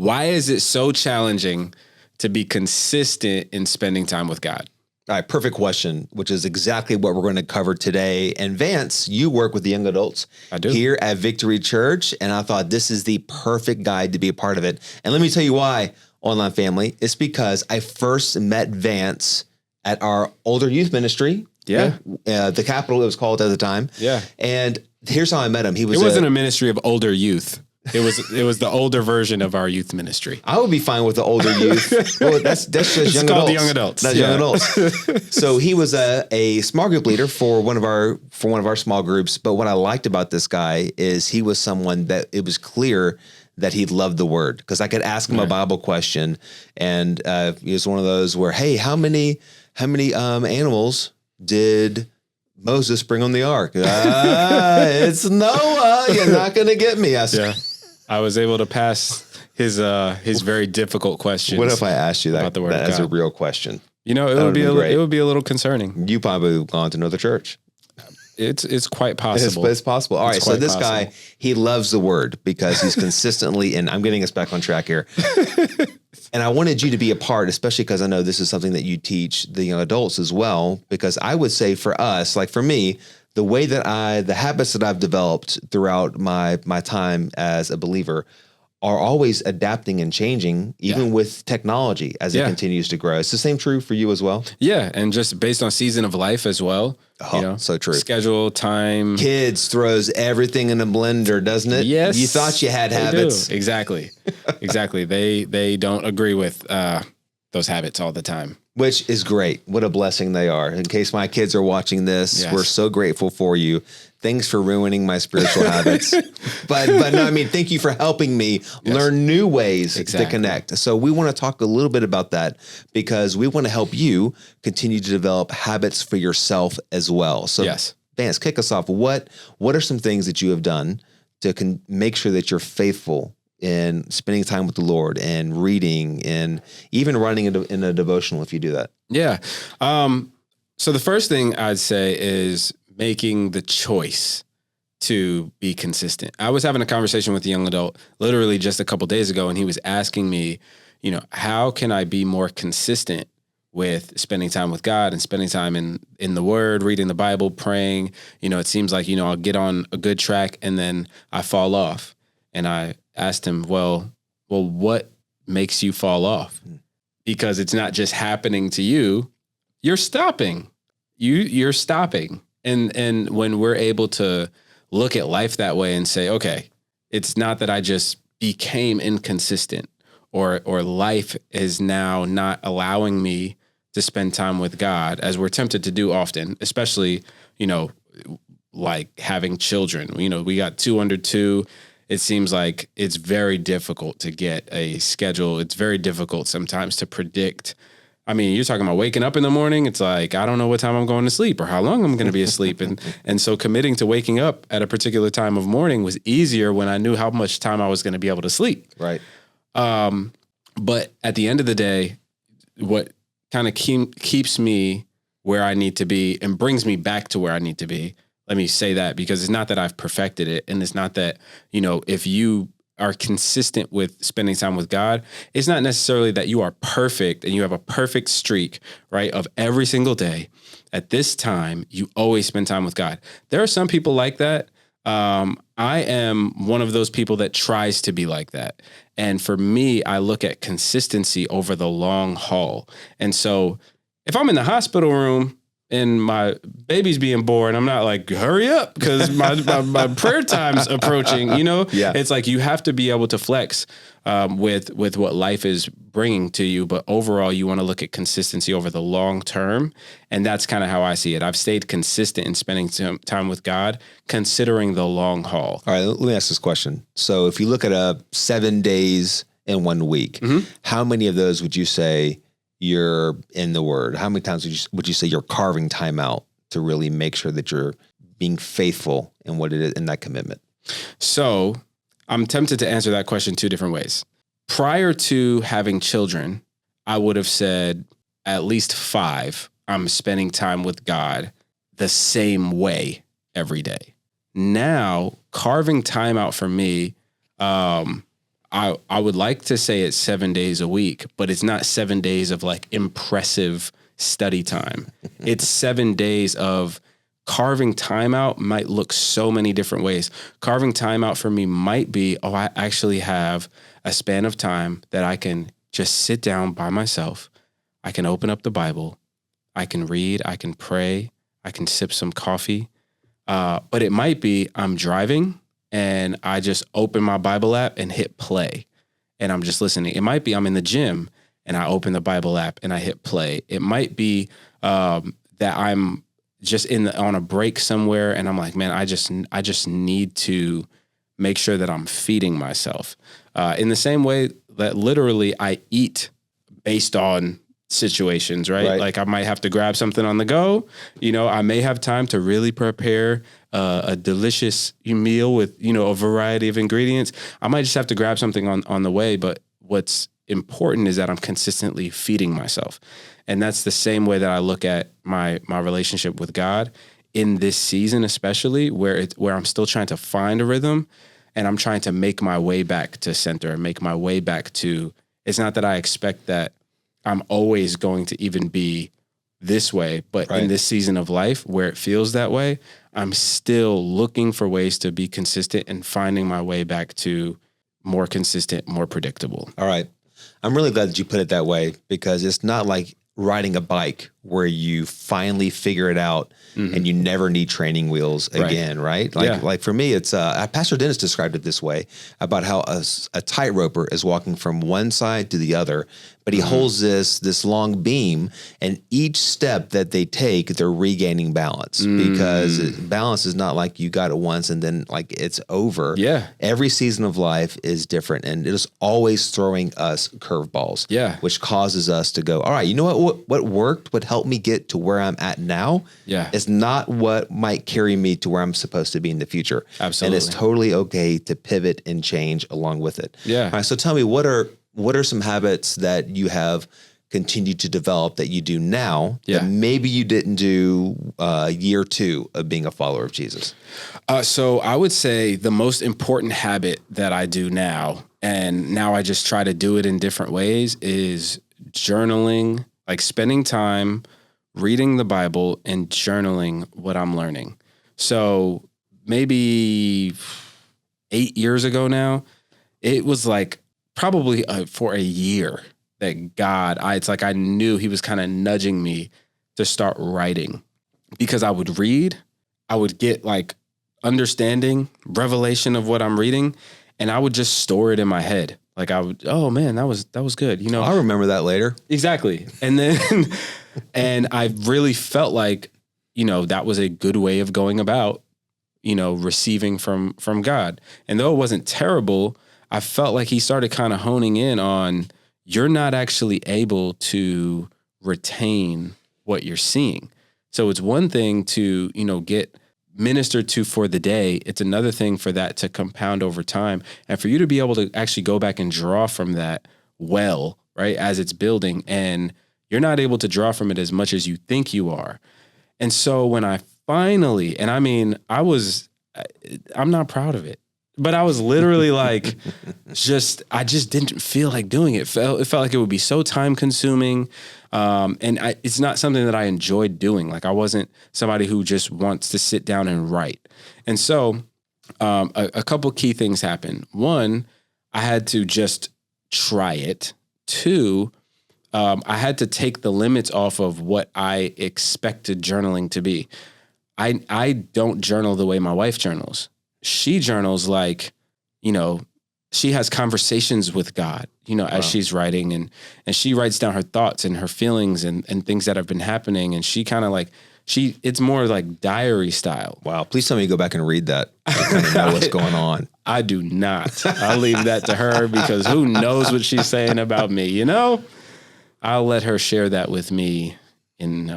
Why is it so challenging to be consistent in spending time with God? All right, perfect question, which is exactly what we're going to cover today. And Vance, you work with the young adults here at Victory Church, and I thought this is the perfect guide to be a part of it. And let me tell you why, online family. It's because I first met Vance at our older youth ministry. Yeah. The Capitol, it was called at the time. Yeah. And here's how I met him. It wasn't a ministry of older youth. It was the older version of our youth ministry. I would be fine with the older youth. Well, that's just it's young called adults. The young adults. That's young adults. So he was a small group leader for one of our small groups. But what I liked about this guy is he was someone that it was clear that he loved the word, because I could ask him a Bible question, and he was one of those where, hey, how many animals did Moses bring on the ark? It's Noah. You're not going to get me. I was able to pass his very difficult questions. What if I asked you that as a real question? You know, it would be a little concerning. You probably would gone to another church. It's quite possible. It's possible. All right. So this guy, he loves the word because he's consistently, and I'm getting us back on track here. And I wanted you to be a part, especially because I know this is something that you teach the young adults as well, because I would say for us, like for me, the habits that I've developed throughout my time as a believer are always adapting and changing, even with technology as it continues to grow. Is the same true for you as well? Yeah. And just based on season of life as well. So true. Schedule, time. Kids throws everything in a blender, doesn't it? Yes. You thought you had habits. Do. Exactly. Exactly. They don't agree with those habits all the time. Which is great. What a blessing they are. In case my kids are watching this, we're so grateful for you. Thanks for ruining my spiritual habits. But no, I mean, thank you for helping me learn new ways to connect. So we want to talk a little bit about that, because we want to help you continue to develop habits for yourself as well. So Vance, kick us off. What are some things that you have done to make sure that you're faithful in spending time with the Lord and reading and even running in a devotional if you do that? Yeah. So the first thing I'd say is making the choice to be consistent. I was having a conversation with a young adult literally just a couple days ago, and he was asking me, how can I be more consistent with spending time with God and spending time in the Word, reading the Bible, praying? It seems like, I'll get on a good track and then I fall off. And I asked him, well, what makes you fall off? Because it's not just happening to you. You're stopping. You're stopping. And when we're able to look at life that way and say, okay, it's not that I just became inconsistent or life is now not allowing me to spend time with God, as we're tempted to do often, especially, like having children. We got 2 under 2. It seems like it's very difficult to get a schedule. It's very difficult sometimes to predict. I mean, you're talking about waking up in the morning. It's like, I don't know what time I'm going to sleep or how long I'm going to be asleep. And so committing to waking up at a particular time of morning was easier when I knew how much time I was going to be able to sleep. Right. But at the end of the day, what kind of keeps me where I need to be and brings me back to where I need to be, let me say that, because it's not that I've perfected it. And it's not that, if you are consistent with spending time with God, it's not necessarily that you are perfect and you have a perfect streak, right, of every single day. At this time, you always spend time with God. There are some people like that. I am one of those people that tries to be like that. And for me, I look at consistency over the long haul. And so if I'm in the hospital room and my baby's being born, I'm not like, hurry up, because my prayer time's approaching, Yeah. It's like you have to be able to flex with what life is bringing to you. But overall, you want to look at consistency over the long term. And that's kind of how I see it. I've stayed consistent in spending time with God, considering the long haul. All right, let me ask this question. So if you look at 7 days in 1 week, how many of those would you say you're in the Word? How many times would you say you're carving time out to really make sure that you're being faithful in what it is in that commitment? So I'm tempted to answer that question 2 different ways. Prior to having children, I would have said at least 5, I'm spending time with God the same way every day. Now, carving time out for me, I would like to say it's 7 days a week, but it's not 7 days of like impressive study time. It's 7 days of carving time out. Might look so many different ways. Carving time out for me might be, I actually have a span of time that I can just sit down by myself. I can open up the Bible. I can read. I can pray. I can sip some coffee. But it might be I'm driving and I just open my Bible app and hit play and I'm just listening. It might be I'm in the gym and I open the Bible app and I hit play. It might be that I'm just on a break somewhere and I'm like, man, I just need to make sure that I'm feeding myself. In the same way that literally I eat based on situations, right? Like I might have to grab something on the go. I may have time to really prepare a delicious meal with, a variety of ingredients. I might just have to grab something on the way. But what's important is that I'm consistently feeding myself. And that's the same way that I look at my relationship with God in this season, especially where I'm still trying to find a rhythm and I'm trying to make my way back to center and make my way back to, it's not that I expect that I'm always going to even be this way, but in this season of life where it feels that way, I'm still looking for ways to be consistent and finding my way back to more consistent, more predictable. All right. I'm really glad that you put it that way because it's not like riding a bike where you finally figure it out and you never need training wheels again, right? Like for me, it's Pastor Dennis described it this way about how a tightroper is walking from one side to the other, but he holds this long beam, and each step that they take, they're regaining balance because balance is not like you got it once and then like it's over. Yeah. Every season of life is different, and it is always throwing us curveballs. Yeah. Which causes us to go, all right, you know what worked, what helped me get to where I'm at now is not what might carry me to where I'm supposed to be in the future. Absolutely. And it's totally okay to pivot and change along with it. Yeah. All right, so tell me, what are some habits that you have continued to develop that you do now that maybe you didn't do year 2 of being a follower of Jesus? So I would say the most important habit that I do now, and now I just try to do it in different ways, is journaling, like spending time reading the Bible and journaling what I'm learning. So maybe 8 years ago now, it was like probably for a year that it's like I knew he was kind of nudging me to start writing because I would read, I would get like understanding, revelation of what I'm reading, and I would just store it in my head. Like I would, oh man, that was good. I'll remember that later. Exactly. And then, and I really felt like, that was a good way of going about, receiving from God. And though it wasn't terrible, I felt like he started kind of honing in on, you're not actually able to retain what you're seeing. So it's one thing to, get ministered to for the day. It's another thing for that to compound over time. And for you to be able to actually go back and draw from that well, right, as it's building, and you're not able to draw from it as much as you think you are. And so when I finally, and I mean, I'm not proud of it, but I was literally like, I just didn't feel like doing it. It felt like it would be so time consuming. And it's not something that I enjoyed doing. Like I wasn't somebody who just wants to sit down and write. And so a couple key things happened. One, I had to just try it. Two, I had to take the limits off of what I expected journaling to be. I don't journal the way my wife journals. She journals like, she has conversations with God, as she's writing, and she writes down her thoughts and her feelings and things that have been happening. And she kind of like, it's more like diary style. Wow. Please tell me you go back and read that to kind of know what's going on. I do not. I'll leave that to her because who knows what she's saying about me, I'll let her share that with me in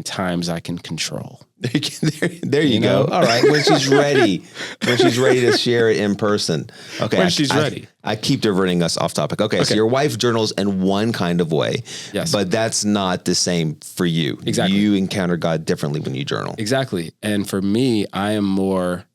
times I can control. There you go. All right. When she's ready to share it in person. Okay. When she's ready. I keep diverting us off topic. Okay. So your wife journals in one kind of way. Yes. But that's not the same for you. Exactly. You encounter God differently when you journal. Exactly. And for me, I am more,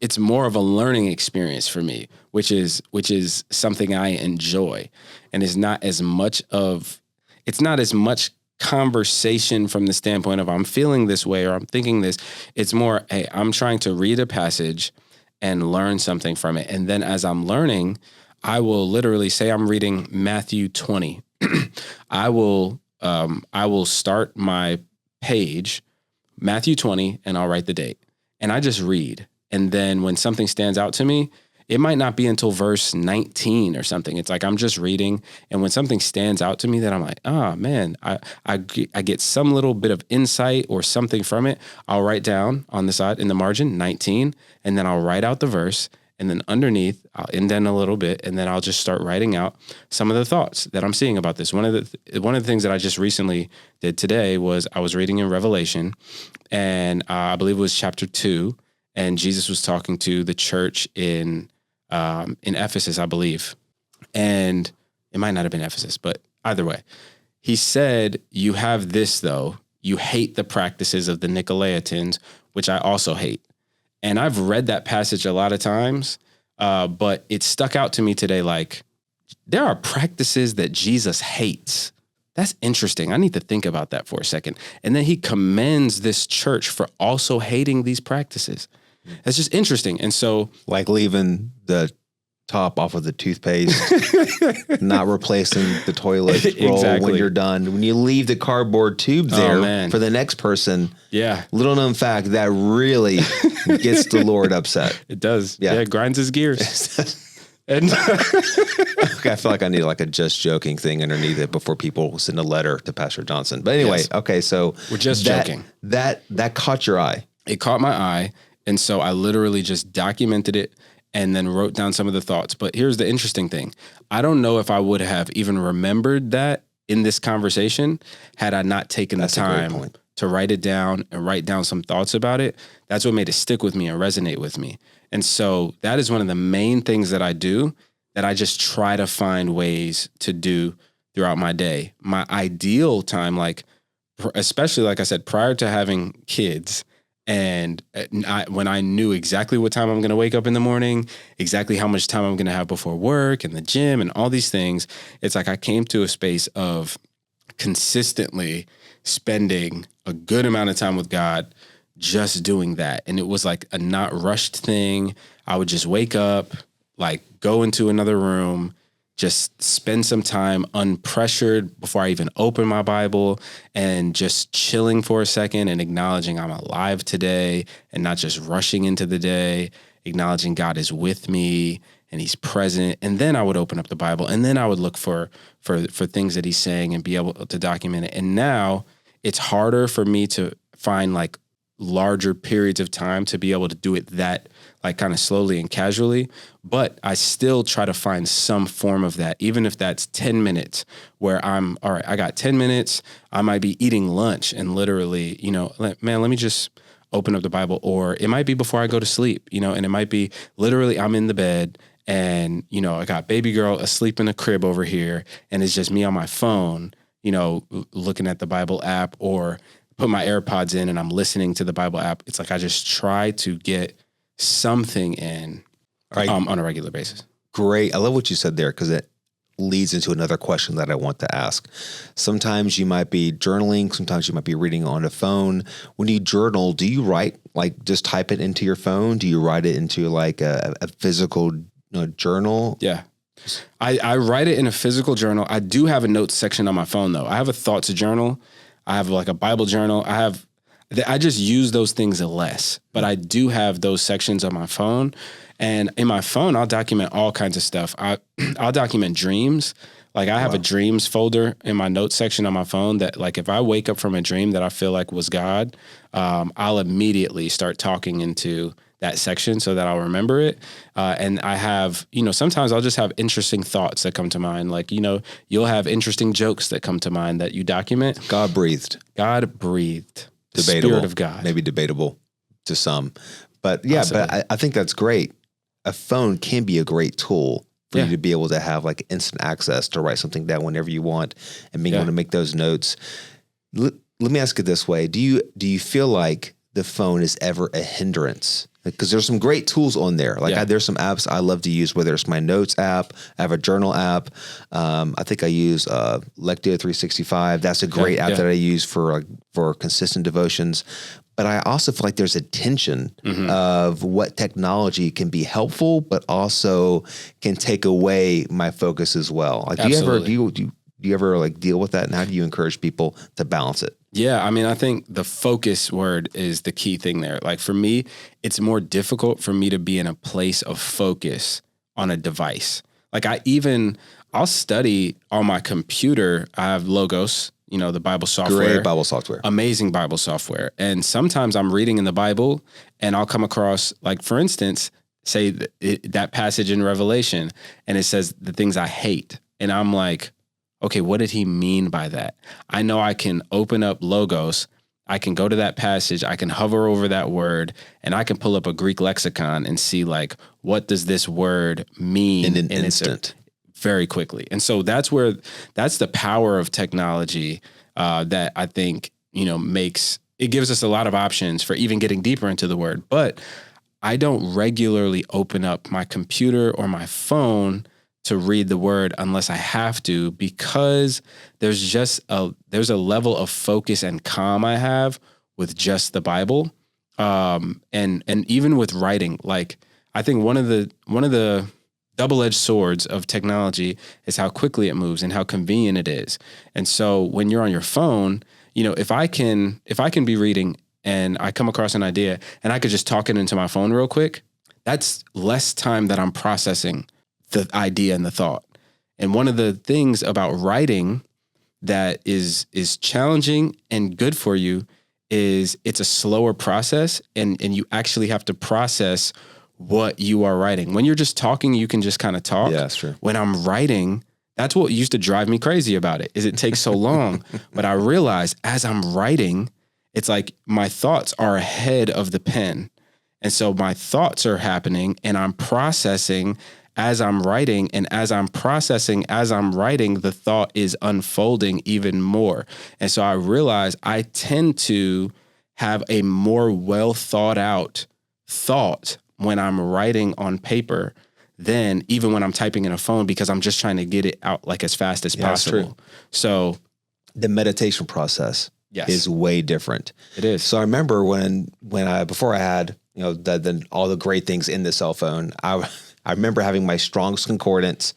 it's more of a learning experience for me, which is something I enjoy. And it's not as much conversation from the standpoint of I'm feeling this way or I'm thinking this. It's more, hey, I'm trying to read a passage and learn something from it. And then as I'm learning, I will literally say I'm reading Matthew 20. I will start my page, Matthew 20, and I'll write the date. And I just read. And then when something stands out to me, it might not be until verse 19 or something. It's like I'm just reading, and when something stands out to me that I'm like, oh man, I get some little bit of insight or something from it, I'll write down on the side in the margin 19, and then I'll write out the verse, and then underneath I'll indent a little bit, and then I'll just start writing out some of the thoughts that I'm seeing about this. One of the things that I just recently did today was I was reading in Revelation, and I believe it was chapter 2, and Jesus was talking to the church in Ephesus, I believe. And it might not have been Ephesus, but either way, he said, you have this though, you hate the practices of the Nicolaitans, which I also hate. And I've read that passage a lot of times, but it stuck out to me today. Like, there are practices that Jesus hates. That's interesting. I need to think about that for a second. And then he commends this church for also hating these practices. It's just interesting. And so, like leaving the top off of the toothpaste, not replacing the toilet roll when you're done. When you leave the cardboard tube there for the next person. Yeah. Little known fact, that really gets the Lord upset. It does. Yeah. It grinds his gears. And okay, I feel like I need like a just joking thing underneath it before people send a letter to Pastor Johnson. But anyway, okay, so we're just joking. That caught your eye. It caught my eye. And so I literally just documented it and then wrote down some of the thoughts. But here's the interesting thing. I don't know if I would have even remembered that in this conversation had I not taken the time to write it down and write down some thoughts about it. That's what made it stick with me and resonate with me. And so that is one of the main things that I do, that I just try to find ways to do throughout my day. My ideal time, like, especially like I said, prior to having kids, and when I knew exactly what time I'm going to wake up in the morning, exactly how much time I'm going to have before work and the gym and all these things, it's like I came to a space of consistently spending a good amount of time with God, just doing that. And it was like a not rushed thing. I would just wake up, like go into another room, just spend some time unpressured before I even open my Bible, and just chilling for a second and acknowledging I'm alive today and not just rushing into the day, acknowledging God is with me and he's present. And then I would open up the Bible, and then I would look for things that he's saying and be able to document it. And now it's harder for me to find like larger periods of time to be able to do it that like kind of slowly and casually, but I still try to find some form of that, even if that's 10 minutes where I'm, all right, I got 10 minutes. I might be eating lunch and literally, let me just open up the Bible, or it might be before I go to sleep, and it might be literally I'm in the bed and, I got baby girl asleep in a crib over here and it's just me on my phone, looking at the Bible app, or put my AirPods in and I'm listening to the Bible app. It's like I just try to get something in on a regular basis. Great. I love what you said there, because it leads into another question that I want to ask. Sometimes you might be journaling. Sometimes you might be reading on a phone. When you journal, do you write, like just type it into your phone? Do you write it into like a physical journal? Yeah. I write it in a physical journal. I do have a notes section on my phone though. I have a thoughts journal. I have like a Bible journal. I just use those things less, but I do have those sections on my phone. And in my phone, I'll document all kinds of stuff. I'll document dreams. Like I have a dreams folder in my notes section on my phone that like, if I wake up from a dream that I feel like was God, I'll immediately start talking into that section so that I'll remember it. And I have, sometimes I'll just have interesting thoughts that come to mind. Like, you'll have interesting jokes that come to mind that you document. God breathed. Debatable. Spirit of God. Maybe debatable to some. But yeah, Possibly. but I think that's great. A phone can be a great tool for you to be able to have like instant access to write something down whenever you want and being able to make those notes. Let me ask it this way. Do you feel like the phone is ever a hindrance? Because there's some great tools on there. Like there's some apps I love to use, whether it's my notes app, I have a journal app. I think I use Lectio 365. That's a great app that I use for consistent devotions. But I also feel like there's a tension of what technology can be helpful, but also can take away my focus as well. Like, do you ever like deal with that? And how do you encourage people to balance it? Yeah, I mean, I think the focus word is the key thing there. Like for me, it's more difficult for me to be in a place of focus on a device. Like I'll study on my computer. I have Logos, the Bible software. Great Bible software. Amazing Bible software. And sometimes I'm reading in the Bible and I'll come across, like, for instance, say that passage in Revelation, and it says the things I hate. And I'm like, okay, what did he mean by that? I know I can open up Logos, I can go to that passage, I can hover over that word, and I can pull up a Greek lexicon and see, like, what does this word mean in an instant? Very quickly. And so that's the power of technology that I think, makes, it gives us a lot of options for even getting deeper into the word. But I don't regularly open up my computer or my phone to read the word unless I have to, because there's a level of focus and calm I have with just the Bible. And even with writing, like, I think one of the double-edged swords of technology is how quickly it moves and how convenient it is. And so when you're on your phone, if I can be reading and I come across an idea and I could just talk it into my phone real quick, that's less time that I'm processing the idea and the thought. And one of the things about writing that is challenging and good for you is it's a slower process, and you actually have to process what you are writing. When you're just talking, you can just kind of talk. Yeah, that's true. When I'm writing, that's what used to drive me crazy about it, is it takes so long. But I realize as I'm writing, it's like my thoughts are ahead of the pen. And so my thoughts are happening and I'm processing as I'm writing, and as I'm processing, as I'm writing, the thought is unfolding even more. And so I realize I tend to have a more well thought out thought when I'm writing on paper than even when I'm typing in a phone, because I'm just trying to get it out like as fast as possible. So the meditation process is way different. It is. So I remember when before I had, all the great things in the cell phone, I remember having my Strong's Concordance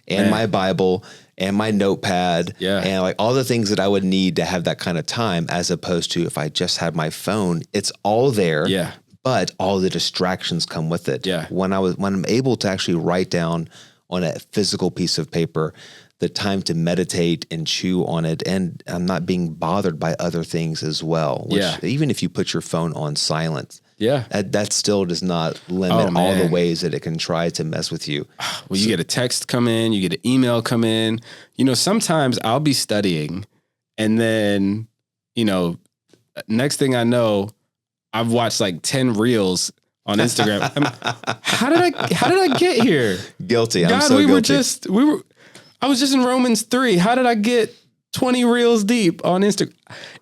and my Bible and my notepad and like all the things that I would need to have that kind of time, as opposed to if I just had my phone, it's all there. Yeah. But all the distractions come with it. Yeah. When I'm able to actually write down on a physical piece of paper the time to meditate and chew on it, and I'm not being bothered by other things as well. Which, even if you put your phone on silent, that still does not limit all the ways that it can try to mess with you. Well, you get a text come in, you get an email come in. Sometimes I'll be studying, and then, next thing I know, I've watched like 10 reels on Instagram. How did I get here? Guilty. God, I'm so guilty. I was just in Romans 3. How did I get 20 reels deep on Instagram?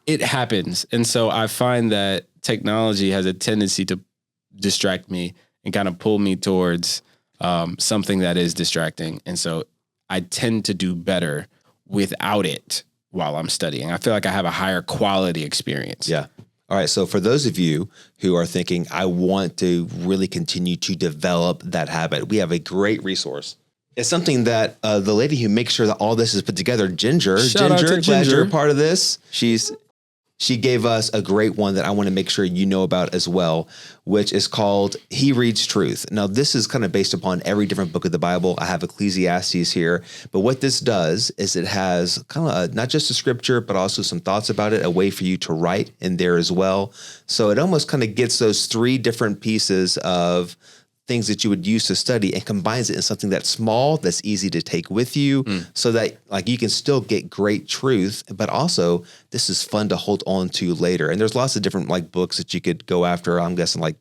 It happens. And so I find that technology has a tendency to distract me and kind of pull me towards something that is distracting. And so I tend to do better without it while I'm studying. I feel like I have a higher quality experience. Yeah. All right. So for those of you who are thinking, I want to really continue to develop that habit, we have a great resource. It's something that the lady who makes sure that all this is put together, Ginger, glad you're a part of this. She gave us a great one that I want to make sure you know about as well, which is called He Reads Truth. Now, this is kind of based upon every different book of the Bible. I have Ecclesiastes here, but what this does is it has kind of not just a scripture, but also some thoughts about it, a way for you to write in there as well. So it almost kind of gets those three different pieces of things that you would use to study and combines it in something that's small, that's easy to take with you, so that like you can still get great truth, but also this is fun to hold on to later. And there's lots of different like books that you could go after. I'm guessing like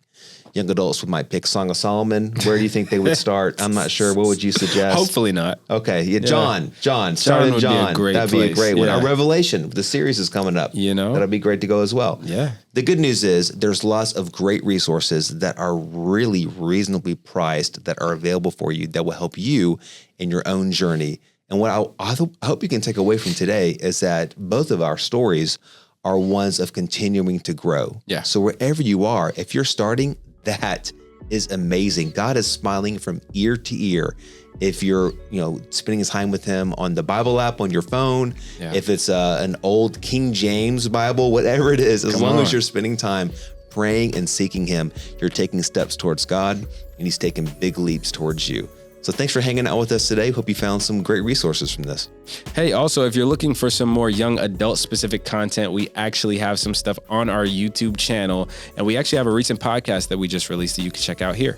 young adults might pick Song of Solomon. Where do you think they would start? I'm not sure. What would you suggest? Hopefully not. Okay. Yeah. John. Start in John. That'd be a great one. Our Revelation, the series is coming up. That'll be great to go as well. Yeah. The good news is there's lots of great resources that are really reasonably priced that are available for you that will help you in your own journey. And what I hope you can take away from today is that both of our stories are ones of continuing to grow. Yeah. So wherever you are, if you're starting, that is amazing. God is smiling from ear to ear. If you're, spending time with him on the Bible app on your phone, if it's an old King James Bible, whatever it is, as long as you're spending time praying and seeking him, you're taking steps towards God and he's taking big leaps towards you. So thanks for hanging out with us today. Hope you found some great resources from this. Hey, also, if you're looking for some more young adult specific content, we actually have some stuff on our YouTube channel. And we actually have a recent podcast that we just released that you can check out here.